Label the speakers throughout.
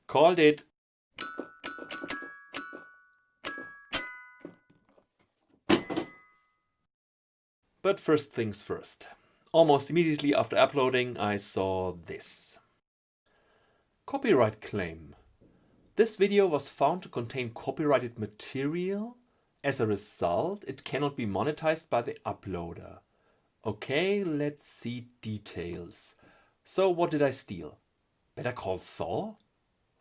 Speaker 1: Called it. But first things first. Almost immediately after uploading, I saw this. Copyright claim. This video was found to contain copyrighted material. As a result, it cannot be monetized by the uploader. Okay, let's see details. So what did I steal? Better Call Saul?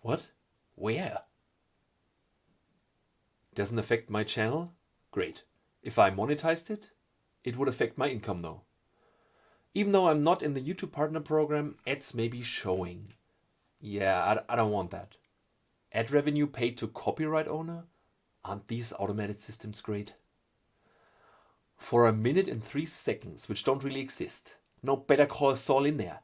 Speaker 1: What? Where? Doesn't affect my channel? Great. If I monetized it, it would affect my income though. Even though I'm not in the YouTube partner program, ads may be showing. Yeah, I don't want that. Ad revenue paid to copyright owner? Aren't these automated systems great? For a minute and 3 seconds, which don't really exist. No Better Call Saul in there.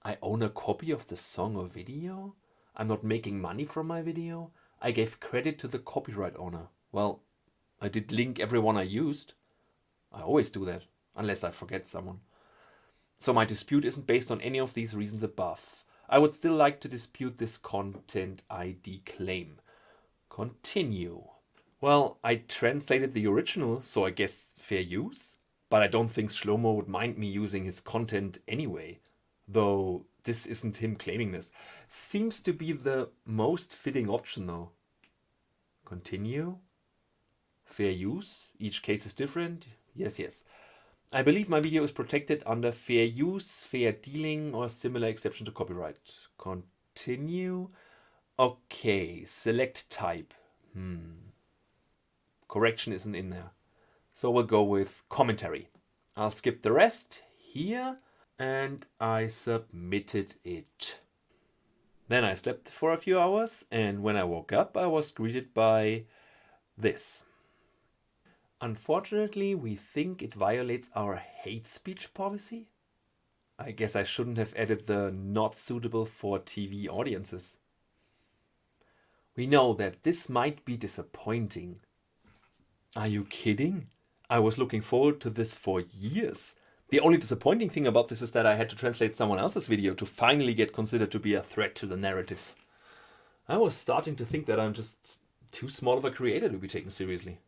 Speaker 1: I own a copy of the song or video? I'm not making money from my video? I gave credit to the copyright owner. Well, I did link everyone I used. I always do that, unless I forget someone. So my dispute isn't based on any of these reasons above. I would still like to dispute this content ID claim. Continue. Well, I translated the original, so I guess fair use? But I don't think Shlomo would mind me using his content anyway. Though this isn't him claiming this. Seems to be the most fitting option though. Continue. Fair use. Each case is different. Yes. I believe my video is protected under fair use, fair dealing, or similar exception to copyright. Continue. Okay, select type. Correction isn't in there. So we'll go with commentary. I'll skip the rest here, and I submitted it. Then I slept for a few hours, and when I woke up, I was greeted by this. Unfortunately, we think it violates our hate speech policy. I guess I shouldn't have added the not suitable for TV audiences. We know that this might be disappointing. Are you kidding? I was looking forward to this for years. The only disappointing thing about this is that I had to translate someone else's video to finally get considered to be a threat to the narrative. I was starting to think that I'm just too small of a creator to be taken seriously.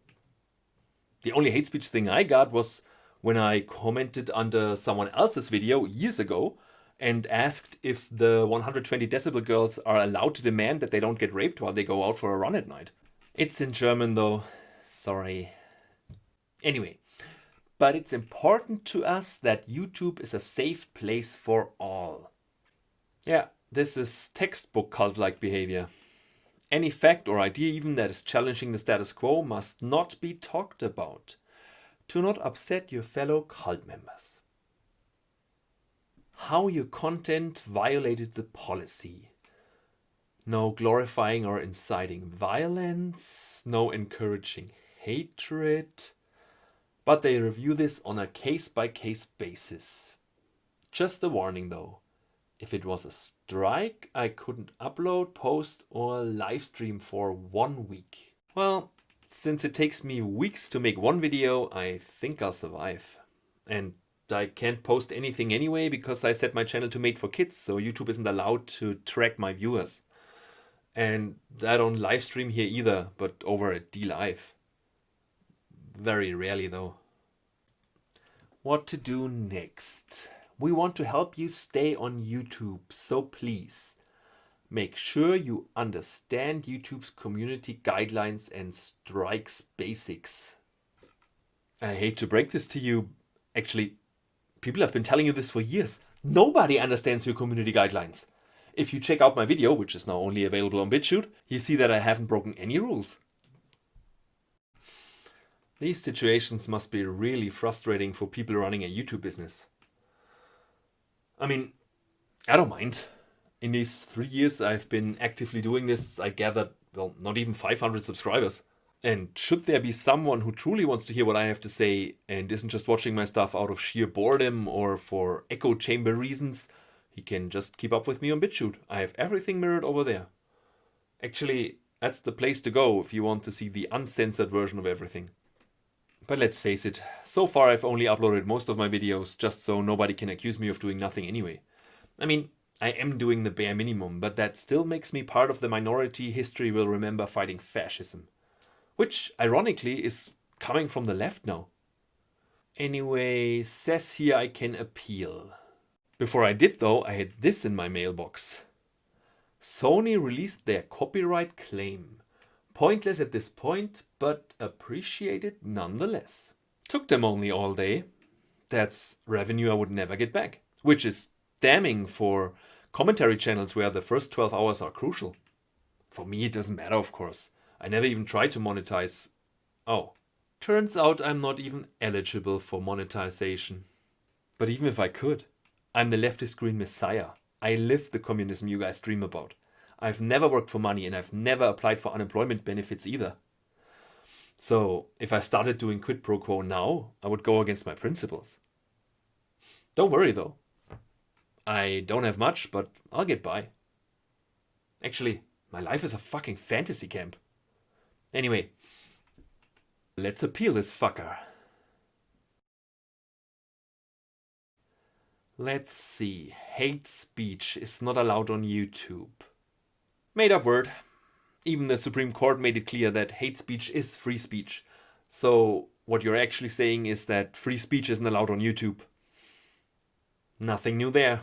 Speaker 1: The only hate speech thing I got was when I commented under someone else's video years ago and asked if the 120 decibel girls are allowed to demand that they don't get raped while they go out for a run at night. It's in German though. Sorry. Anyway, but it's important to us that YouTube is a safe place for all. Yeah, this is textbook cult-like behavior. Any fact or idea even that is challenging the status quo must not be talked about. To not upset your fellow cult members. How your content violated the policy. No glorifying or inciting violence. No encouraging hatred. But they review this on a case-by-case basis. Just a warning though. If it was a strike, I couldn't upload, post, or live stream for 1 week. Well, since it takes me weeks to make one video, I think I'll survive. And I can't post anything anyway because I set my channel to Made for Kids, so YouTube isn't allowed to track my viewers. And I don't live stream here either, but over a DLive. Very rarely though. What to do next? We want to help you stay on YouTube, so please make sure you understand YouTube's community guidelines and strikes basics. I hate to break this to you. Actually, people have been telling you this for years. Nobody understands your community guidelines. If you check out my video, which is now only available on BitChute, you see that I haven't broken any rules. These situations must be really frustrating for people running a YouTube business. I mean, I don't mind. In these 3 years I've been actively doing this, I gathered, well, not even 500 subscribers. And should there be someone who truly wants to hear what I have to say and isn't just watching my stuff out of sheer boredom or for echo chamber reasons, he can just keep up with me on BitChute. I have everything mirrored over there. Actually, that's the place to go if you want to see the uncensored version of everything. But let's face it, so far I've only uploaded most of my videos just so nobody can accuse me of doing nothing anyway. I mean, I am doing the bare minimum, but that still makes me part of the minority history will remember fighting fascism. Which, ironically, is coming from the left now. Anyway, says here I can appeal. Before I did though, I had this in my mailbox. Sony released their copyright claim. Pointless at this point, but appreciated nonetheless. Took them only all day. That's revenue I would never get back. Which is damning for commentary channels where the first 12 hours are crucial. For me it doesn't matter, of course. I never even tried to monetize. Oh, turns out I'm not even eligible for monetization. But even if I could, I'm the leftist green messiah. I live the communism you guys dream about. I've never worked for money and I've never applied for unemployment benefits either. So if I started doing quid pro quo now, I would go against my principles. Don't worry though. I don't have much, but I'll get by. Actually, my life is a fucking fantasy camp. Anyway, let's appeal this fucker. Let's see. Hate speech is not allowed on YouTube. Made up word. Even the Supreme Court made it clear that hate speech is free speech. So what you're actually saying is that free speech isn't allowed on YouTube. Nothing new there.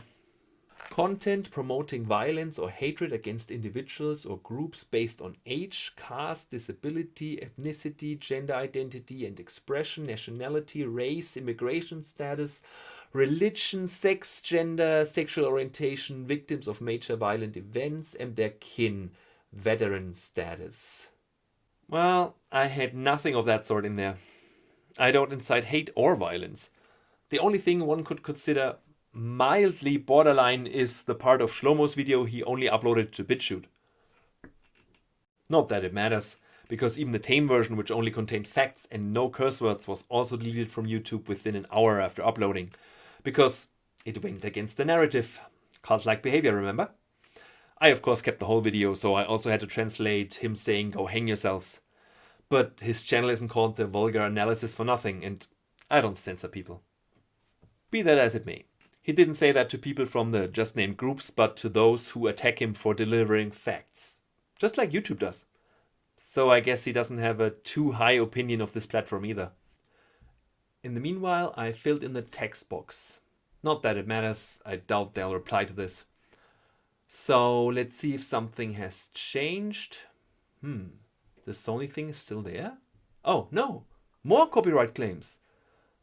Speaker 1: Content promoting violence or hatred against individuals or groups based on age, caste, disability, ethnicity, gender identity and expression, nationality, race, immigration status, religion, sex, gender, sexual orientation, victims of major violent events and their kin, veteran status. Well, I had nothing of that sort in there. I don't incite hate or violence. The only thing one could consider mildly borderline is the part of Shlomo's video he only uploaded to BitChute. Not that it matters, because even the tame version, which only contained facts and no curse words, was also deleted from YouTube within an hour after uploading, because it went against the narrative. Cult-like behavior, remember? I of course kept the whole video, so I also had to translate him saying go hang yourselves. But his channel isn't called The Vulgar Analysis for nothing, and I don't censor people. Be that as it may. He didn't say that to people from the just named groups, but to those who attack him for delivering facts. Just like YouTube does. So I guess he doesn't have a too high opinion of this platform either. In the meanwhile, I filled in the text box. Not that it matters, I doubt they'll reply to this. So let's see if something has changed. The Sony thing is still there? Oh no, more copyright claims.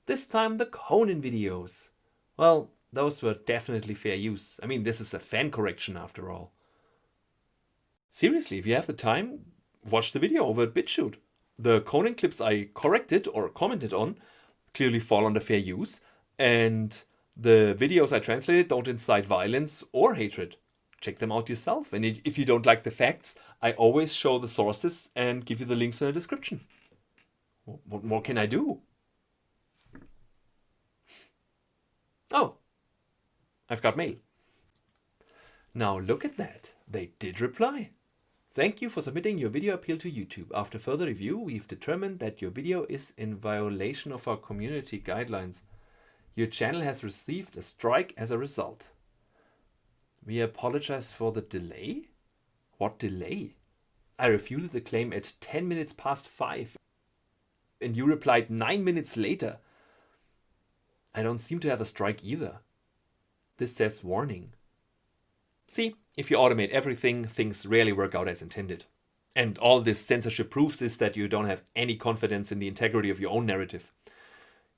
Speaker 1: This time the Conan videos. Well, those were definitely fair use. I mean, this is a fan correction after all. Seriously, if you have the time, watch the video over at BitChute. The Conan clips I corrected or commented on clearly fall under fair use, and the videos I translated don't incite violence or hatred. Check them out yourself, and if you don't like the facts, I always show the sources and give you the links in the description. What more can I do? Oh, I've got mail. Now look at that. They did reply. Thank you for submitting your video appeal to YouTube. After further review, we've determined that your video is in violation of our community guidelines. Your channel has received a strike as a result. We apologize for the delay? What delay? I refuted the claim at 10 minutes past 5 and you replied 9 minutes later. I don't seem to have a strike either. This says warning. See, if you automate everything, things rarely work out as intended. And all this censorship proves is that you don't have any confidence in the integrity of your own narrative.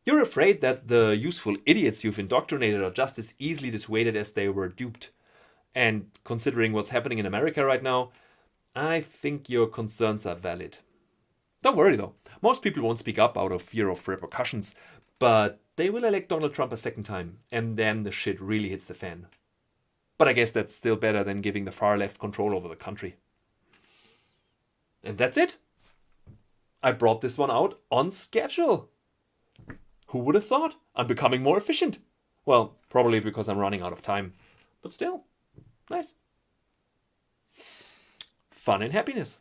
Speaker 1: You're afraid that the useful idiots you've indoctrinated are just as easily dissuaded as they were duped. And considering what's happening in America right now, I think your concerns are valid. Don't worry though, most people won't speak up out of fear of repercussions, but they will elect Donald Trump a second time, and then the shit really hits the fan. But I guess that's still better than giving the far left control over the country. And that's it. I brought this one out on schedule. Who would have thought? I'm becoming more efficient. Well, probably because I'm running out of time. But still, nice. Fun and happiness.